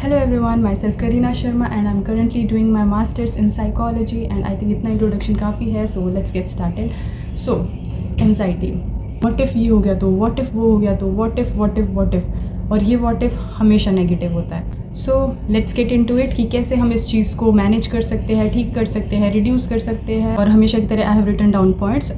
Hello everyone, myself Karina Sharma and I'm currently doing my masters in psychology and I think इतना introduction काफ़ी है, so let's get started. So anxiety, what if ये हो गया तो, what if वो हो गया तो, what if और ये what if हमेशा नेगेटिव होता है. So let's get into it कि कैसे हम इस चीज़ को मैनेज कर सकते हैं, ठीक कर सकते हैं, रिड्यूस कर सकते हैं. और हमेशा की तरह I have written down points.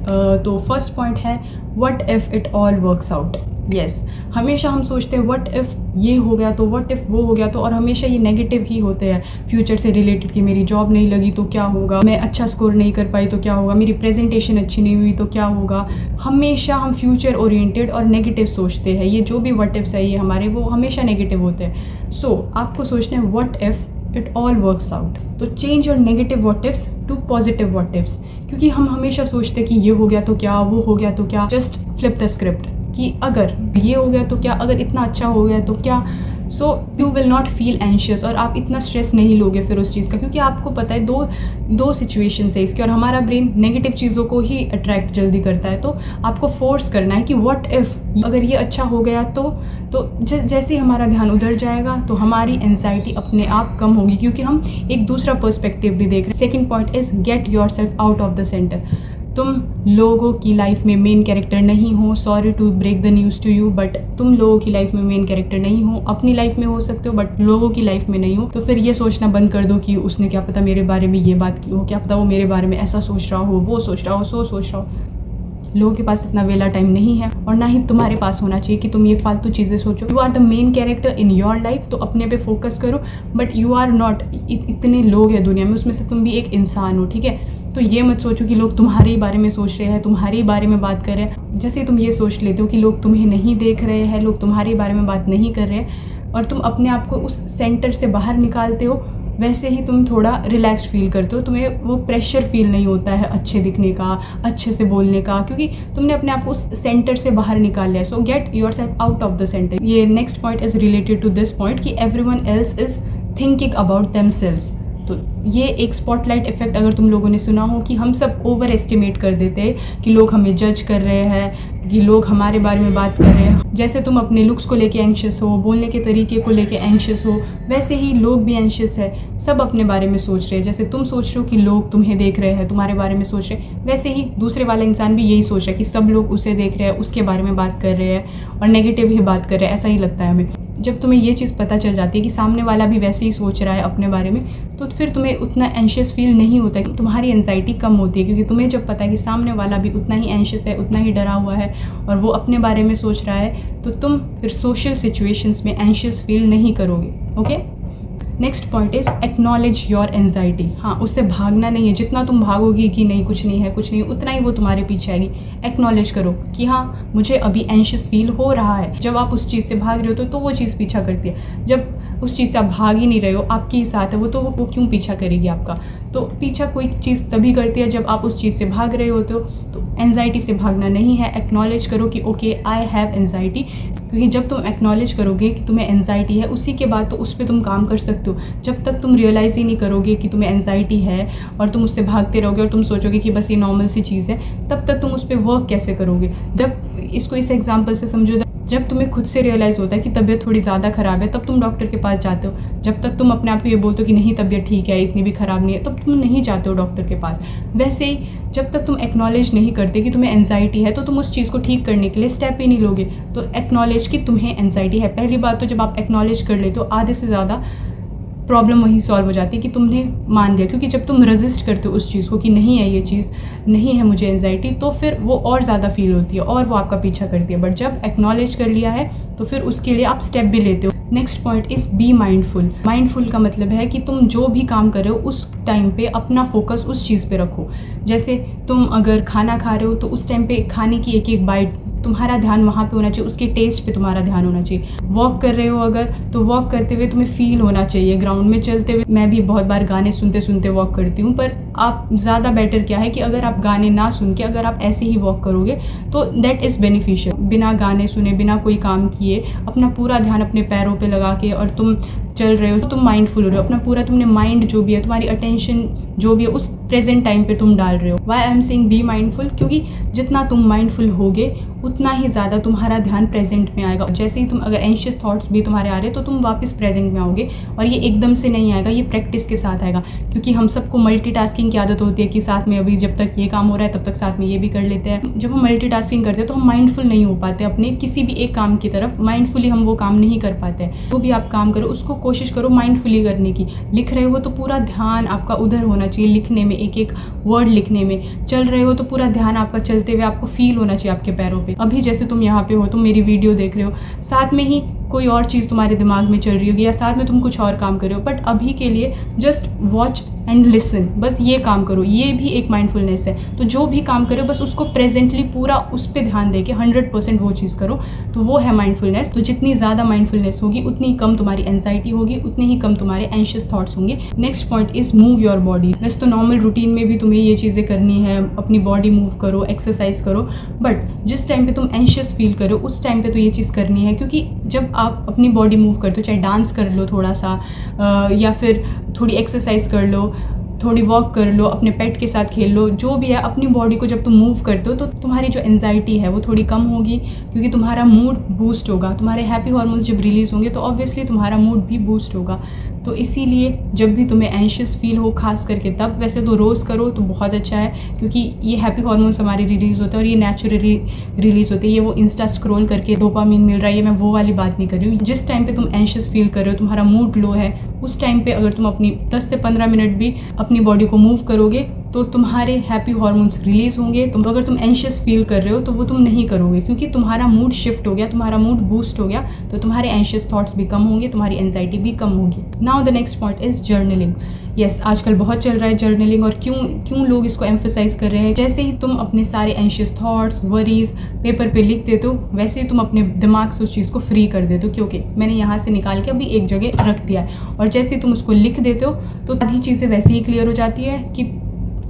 तो फर्स्ट पॉइंट है what if it all works out. Yes हमेशा हम सोचते हैं व्हाट इफ़ ये हो गया तो, व्हाट इफ़ वो हो गया तो, और हमेशा ये नेगेटिव ही होते हैं फ्यूचर से रिलेटेड कि मेरी जॉब नहीं लगी तो क्या होगा, मैं अच्छा स्कोर नहीं कर पाई तो क्या होगा, मेरी प्रेजेंटेशन अच्छी नहीं हुई तो क्या होगा. हमेशा हम फ्यूचर ओरिएंटेड और नेगेटिव सोचते हैं. ये जो भी व्हाट इफ्स है ये हमारे वो हमेशा नेगेटिव होते हैं. सो आपको सोचना है what if it all works out. तो change your negative what ifs to positive what ifs. क्योंकि हम हमेशा सोचते हैं कि ये हो गया तो क्या, वो हो गया तो क्या. जस्ट फ्लिप द स्क्रिप्ट कि अगर ये हो गया तो क्या, अगर इतना अच्छा हो गया तो क्या. So you will not feel anxious और आप इतना स्ट्रेस नहीं लोगे फिर उस चीज़ का. क्योंकि आपको पता है दो सिचुएशंस है इसके और हमारा ब्रेन नेगेटिव चीज़ों को ही अट्रैक्ट जल्दी करता है. तो आपको फोर्स करना है कि व्हाट इफ़ अगर ये अच्छा हो गया तो जैसे ही हमारा ध्यान उधर जाएगा तो हमारी एंजाइटी अपने आप कम होगी क्योंकि हम एक दूसरा पर्सपेक्टिव भी देख रहे हैं. Second point is get yourself out of the centre. तुम लोगों की लाइफ में मेन कैरेक्टर नहीं हो. Sorry to break the news to you but तुम लोगों की लाइफ में मेन कैरेक्टर नहीं हो. अपनी लाइफ में हो सकते हो बट लोगों की लाइफ में नहीं हो. तो फिर ये सोचना बंद कर दो कि उसने क्या पता मेरे बारे में ये बात की हो, क्या पता वो मेरे बारे में ऐसा सोच रहा हो, वो सोच रहा हो, सो सोच रहा हो. लोगों के पास इतना वेला टाइम नहीं है और ना ही तुम्हारे पास होना चाहिए कि तुम ये फालतू चीज़ें सोचो. You are the main character in your life. तो अपने पे फोकस करो. बट यू आर नॉट, इतने लोग हैं दुनिया में उसमें से तुम भी एक इंसान हो. ठीक है, तो ये मत सोचो कि लोग तुम्हारे ही बारे में सोच रहे हैं, तुम्हारे ही बारे में बात कर रहे हैं. जैसे तुम ये सोच लेते हो कि लोग तुम्हें नहीं देख रहे हैं, लोग तुम्हारे बारे में बात नहीं कर रहे हैं और तुम अपने आप को उस सेंटर से बाहर निकालते हो, वैसे ही तुम थोड़ा रिलैक्स्ड फील करते हो. तुम्हें वो प्रेशर फील नहीं होता है अच्छे दिखने का, अच्छे से बोलने का, क्योंकि तुमने अपने आप को उस सेंटर से बाहर निकाल लिया. So get yourself out of the centre. ये next point is related to this point कि everyone else is thinking about themselves. तो ये एक स्पॉटलाइट इफेक्ट अगर तुम लोगों ने सुना हो कि हम सब ओवर एस्टिमेट कर देते हैं कि लोग हमें जज कर रहे हैं, कि लोग हमारे बारे में बात कर रहे हैं. जैसे तुम अपने लुक्स को लेके एंशियस हो, बोलने के तरीके को लेके एंशियस हो, वैसे ही लोग भी एंशियस है. सब अपने बारे में सोच रहे हैं. जैसे तुम सोच रहे हो कि लोग तुम्हें देख रहे हैं, तुम्हारे बारे में सोच रहे हैं, वैसे ही दूसरे वाला इंसान भी यही सोच रहा है कि सब लोग उसे देख रहे हैं, उसके बारे में बात कर रहे हैं और नेगेटिव ही बात कर रहे हैं. ऐसा ही लगता है हमें. जब तुम्हें ये चीज़ पता चल जाती है कि सामने वाला भी वैसे ही सोच रहा है अपने बारे में, तो फिर तुम्हें उतना एंशियस फील नहीं होता है. तुम्हारी एंजाइटी कम होती है क्योंकि तुम्हें जब पता है कि सामने वाला भी उतना ही एंशियस है, उतना ही डरा हुआ है और वो अपने बारे में सोच रहा है, तो तुम फिर सोशल सिचुएशंस में एंशियस फील नहीं करोगे. Okay, next point is acknowledge your anxiety. हाँ, उससे भागना नहीं है. जितना तुम भागोगी कि नहीं कुछ नहीं है कुछ नहीं, उतना ही वो तुम्हारे पीछे आएगी. एक्नॉलेज करो कि हाँ मुझे अभी एंशियस फील हो रहा है. जब आप उस चीज़ से भाग रहे हो तो वो चीज़ पीछा करती है. जब उस चीज़ से आप भाग ही नहीं रहे हो, आपके ही साथ है वो, तो वो क्यों पीछा करेगी आपका. तो पीछा कोई चीज़ तभी करती है जब आप उस चीज़ से भाग रहे होते हो. तो एंजाइटी से भागना नहीं है. एक्नॉलेज करो कि ओके आई हैव एंजाइटी. क्योंकि जब तुम एक्नॉलेज करोगे कि तुम्हें एंजाइटी है, उसी के बाद तो उस पर तुम काम कर सकते हो. जब तक तुम रियलाइज़ ही नहीं करोगे कि तुम्हें एंजाइटी है और तुम उससे भागते रहोगे और तुम सोचोगे कि बस ये नॉर्मल सी चीज़ है, तब तक तुम उस पर वर्क कैसे करोगे. जब इसको इस एग्जांपल से समझो, जब तुम्हें खुद से रियलाइज़ होता है कि तबीयत थोड़ी ज़्यादा ख़राब है, तब तुम डॉक्टर के पास जाते हो. जब तक तुम अपने आप को ये बोलते हो कि नहीं तबीयत ठीक है, इतनी भी ख़राब नहीं है, तब तुम नहीं जाते हो डॉक्टर के पास. वैसे ही जब तक तुम एक्नॉलेज नहीं करते कि तुम्हें एंजाइटी है, तो तुम उस चीज़ को ठीक करने के लिए स्टेप ही नहीं लोगे. तो एक्नॉलेज कि तुम्हें एंजाइटी है. पहली बात तो जब आप एक्नॉलेज कर लेते हो, आधे से ज़्यादा प्रॉब्लम वहीं सॉल्व हो जाती है कि तुमने मान लिया. क्योंकि जब तुम रेजिस्ट करते हो उस चीज़ को कि नहीं है ये चीज़, नहीं है मुझे एंजाइटी, तो फिर वो और ज़्यादा फील होती है और वो आपका पीछा करती है. बट जब एक्नॉलेज कर लिया है तो फिर उसके लिए आप स्टेप भी लेते हो. Next point is be mindful. Mindful का मतलब है कि तुम जो भी काम कर रहे हो उस टाइम पे अपना फोकस उस चीज़ पे रखो. जैसे तुम अगर खाना खा रहे हो तो उस टाइम पे खाने की एक एक बाइट तुम्हारा ध्यान वहाँ पे होना चाहिए, उसके टेस्ट पे तुम्हारा ध्यान होना चाहिए. वॉक कर रहे हो अगर, तो वॉक करते हुए तुम्हें फील होना चाहिए. ग्राउंड में चलते हुए मैं भी बहुत बार गाने सुनते सुनते वॉक करती हूँ, पर आप ज़्यादा बेटर क्या है कि अगर आप गाने ना सुन के अगर आप ऐसे ही वॉक करोगे तो दैट इज़ बेनिफिशियल. बिना गाने सुने, बिना कोई काम किए, अपना पूरा ध्यान अपने पैरों पे लगा के और तुम चल रहे हो, तो तुम माइंडफुल हो रहे हो, अपना पूरा तुमने माइंड जो भी है, तुम्हारी अटेंशन जो भी है उस प्रेजेंट टाइम पे तुम डाल रहे हो। Why I am saying be mindful, क्योंकि जितना तुम माइंडफुल होगे उतना ही ज़्यादा तुम्हारा ध्यान प्रेजेंट में आएगा। जैसे ही तुम अगर एंशियस थॉट्स भी तुम्हारे आ रहे हैं तो तुम वापस प्रेजेंट में आओगे, और ये एकदम से नहीं आएगा, ये प्रैक्टिस के साथ आएगा। क्योंकि हम सबको मल्टीटास्किंग की आदत होती है कि साथ में अभी जब तक ये काम हो रहा है तब तक साथ में ये भी कर लेते हैं। जब हम मल्टीटास्किंग करते हैं तो हम माइंडफुल नहीं हो पाते अपने किसी भी एक काम की तरफ, माइंडफुली हम वो काम नहीं कर पाते हैं। जो भी आप काम करो उसको कोशिश करो माइंडफुली करने की। लिख रहे हो तो पूरा ध्यान आपका उधर होना चाहिए, लिखने में, एक एक वर्ड लिखने में। चल रहे हो तो पूरा ध्यान आपका चलते हुए आपको फील होना चाहिए आपके पैरों पे। अभी जैसे तुम यहाँ पे हो, तुम मेरी वीडियो देख रहे हो, साथ में ही कोई और चीज़ तुम्हारे दिमाग में चल रही होगी या साथ में तुम कुछ और काम कर रहे हो, बट अभी के लिए जस्ट वॉच एंड लिसन, बस ये काम करो। ये भी एक माइंडफुलनेस है। तो जो भी काम करो बस उसको प्रेजेंटली पूरा उस पर ध्यान दे के 100% वो चीज़ करो, तो वो है माइंडफुलनेस। तो जितनी ज़्यादा माइंडफुलनेस होगी उतनी कम तुम्हारी एंजाइटी होगी, उतनी ही कम तुम्हारे एंशियस थॉट्स होंगे। Next point is move your body. वैसे तो नॉर्मल रूटीन में भी तुम्हें ये चीज़ें करनी है, अपनी बॉडी मूव करो, एक्सरसाइज करो, बट जिस टाइम पे तुम एंशियस फील करो उस टाइम पे तो ये चीज़ करनी है। क्योंकि जब आप अपनी बॉडी मूव करते हो, चाहे डांस कर लो थोड़ा सा, या फिर थोड़ी एक्सरसाइज कर लो, थोड़ी वॉक कर लो, अपने पेट के साथ खेल लो, जो भी है, अपनी बॉडी को जब तुम मूव करते हो तो तुम्हारी जो एंजाइटी है वो थोड़ी कम होगी, क्योंकि तुम्हारा मूड बूस्ट होगा। तुम्हारे हैप्पी हार्मोन्स जब रिलीज़ होंगे तो ऑब्वियसली तुम्हारा मूड भी बूस्ट होगा। तो इसीलिए जब भी तुम्हें एंशियस फील हो, खास करके तब, वैसे तो रोज़ करो तो बहुत अच्छा है, क्योंकि ये हैप्पी हार्मोन्स हमारे रिलीज़ होते हैं और ये नेचुरली रिलीज़ होते हैं। ये वो इंस्टा स्क्रॉल करके डोपामिन मिल रहा है, ये मैं वो वाली बात नहीं कर रही हूँ। जिस टाइम पे तुम एंशियस फील कर रहे हो, तुम्हारा मूड लो है, उस टाइम पे अगर तुम अपनी 10 से 15 मिनट भी अपनी बॉडी को मूव करोगे तो तुम्हारे हैप्पी हार्मोन्स रिलीज़ होंगे। तुम अगर तुम एंशियस फील कर रहे हो तो वो तुम नहीं करोगे, क्योंकि तुम्हारा मूड शिफ्ट हो गया, तुम्हारा मूड बूस्ट हो गया, तो तुम्हारे एंशियस थॉट्स भी कम होंगे, तुम्हारी एंजाइटी भी कम होगी। Now the next point is journaling. Yes, आजकल बहुत चल रहा है जर्नलिंग, और क्यों लोग इसको एम्फेसाइज कर रहे हैं। जैसे ही तुम अपने सारे एंशियस थॉट्स, वरीज पेपर पे लिख देते हो, वैसे ही तुम अपने दिमाग से उस चीज़ को फ्री कर देते हो, क्योंकि मैंने यहाँ से निकाल के अभी एक जगह रख दिया है। और जैसे ही तुम उसको लिख देते हो तो आधी चीज़ें वैसे ही क्लियर हो जाती है कि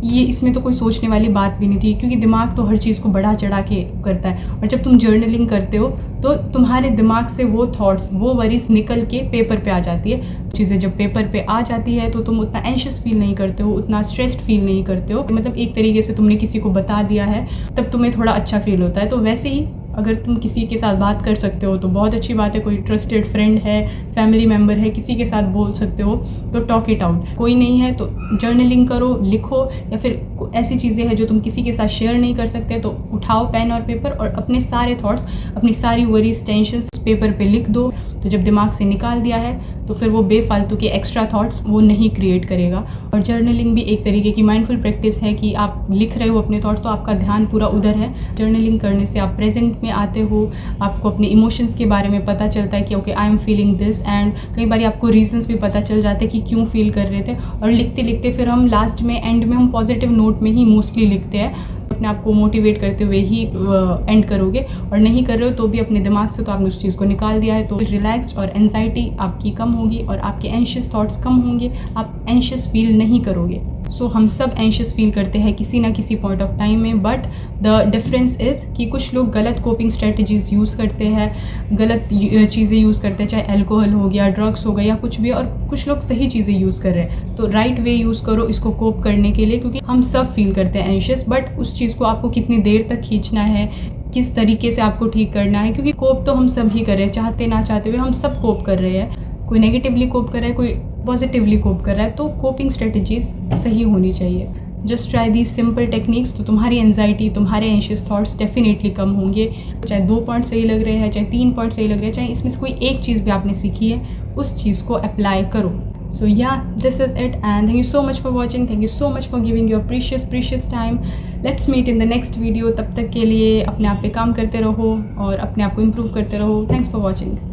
ये इसमें तो कोई सोचने वाली बात भी नहीं थी, क्योंकि दिमाग तो हर चीज़ को बढ़ा चढ़ा के करता है। और जब तुम जर्नलिंग करते हो तो तुम्हारे दिमाग से वो थॉट्स, वो वरीज निकल के पेपर पे आ जाती है। चीज़ें जब पेपर पे आ जाती है तो तुम उतना एंशियस फील नहीं करते हो, उतना स्ट्रेस्ड फील नहीं करते हो। मतलब एक तरीके से तुमने किसी को बता दिया है, तब तुम्हें थोड़ा अच्छा फील होता है। तो वैसे ही अगर तुम किसी के साथ बात कर सकते हो तो बहुत अच्छी बात है। कोई ट्रस्टेड फ्रेंड है, फैमिली मेम्बर है, किसी के साथ बोल सकते हो तो टॉक इट आउट। कोई नहीं है तो जर्नलिंग करो, लिखो, या फिर ऐसी चीज़ें हैं जो तुम किसी के साथ शेयर नहीं कर सकते तो उठाओ पेन और पेपर और अपने सारे थॉट्स, अपनी सारी वरीज, टेंशन्स पेपर पे लिख दो। तो जब दिमाग से निकाल दिया है तो फिर वो बेफालतू के एक्स्ट्रा थॉट्स वो नहीं क्रिएट करेगा। और जर्नलिंग भी एक तरीके की माइंडफुल प्रैक्टिस है कि आप लिख रहे हो अपने थॉट्स, तो आपका ध्यान पूरा उधर है। जर्नलिंग करने से आप प्रेजेंट में आते हो, आपको अपने इमोशंस के बारे में पता चलता है कि okay I am feeling this, and कई बार आपको रीजंस भी पता चल जाते हैं कि क्यों फील कर रहे थे। और लिखते लिखते फिर हम लास्ट में, एंड में हम पॉजिटिव नोट में ही मोस्टली लिखते हैं। अपने आप को मोटिवेट करते हुए ही एंड करोगे, और नहीं कर रहे हो तो भी अपने दिमाग से तो आपने उस चीज़ को निकाल दिया है, तो रिलैक्स्ड और एंजाइटी आपकी कम होगी और आपके एंशियस थॉट्स कम होंगे, आप एंशियस फील नहीं करोगे। सो हम सब एंशियस फील करते हैं किसी ना किसी पॉइंट ऑफ टाइम में, बट द डिफरेंस इज़ कि कुछ लोग गलत कोपिंग स्ट्रेटजीज़ यूज़ करते हैं, गलत चीज़ें यूज़ करते हैं, चाहे अल्कोहल हो गया, ड्रग्स हो गया या कुछ भी, और कुछ लोग सही चीज़ें यूज़ कर रहे हैं। तो राइट वे यूज़ करो इसको कोप करने के लिए, क्योंकि हम सब फील करते हैं एंशियस, बट उस चीज़ को आपको कितनी देर तक खींचना है, किस तरीके से आपको ठीक करना है, क्योंकि कोप तो हम सब ही कर रहे हैं, चाहते ना चाहते हुए हम सब कोप कर रहे हैं। कोई नेगेटिवली कोप कर रहा है, कोई पॉजिटिवली कोप कर रहा है, तो कोपिंग स्ट्रेटजीज सही होनी चाहिए। Just try these simple techniques, तो तुम्हारी एंजाइटी, तुम्हारे एंशियस थॉट्स डेफिनेटली कम होंगे। चाहे 2 पॉइंट सही लग रहे हैं, चाहे 3 पॉइंट सही लग रहे हैं, चाहे इसमें से कोई एक चीज़ भी आपने सीखी है, उस चीज़ को अप्लाई करो। So yeah, this is it, and thank you so much for watching. Thank you so much for giving your precious time. Let's meet in the next video. तब तक के लिए अपने आप पे काम करते रहो और अपने आप को इम्प्रूव करते रहो. Thanks for watching.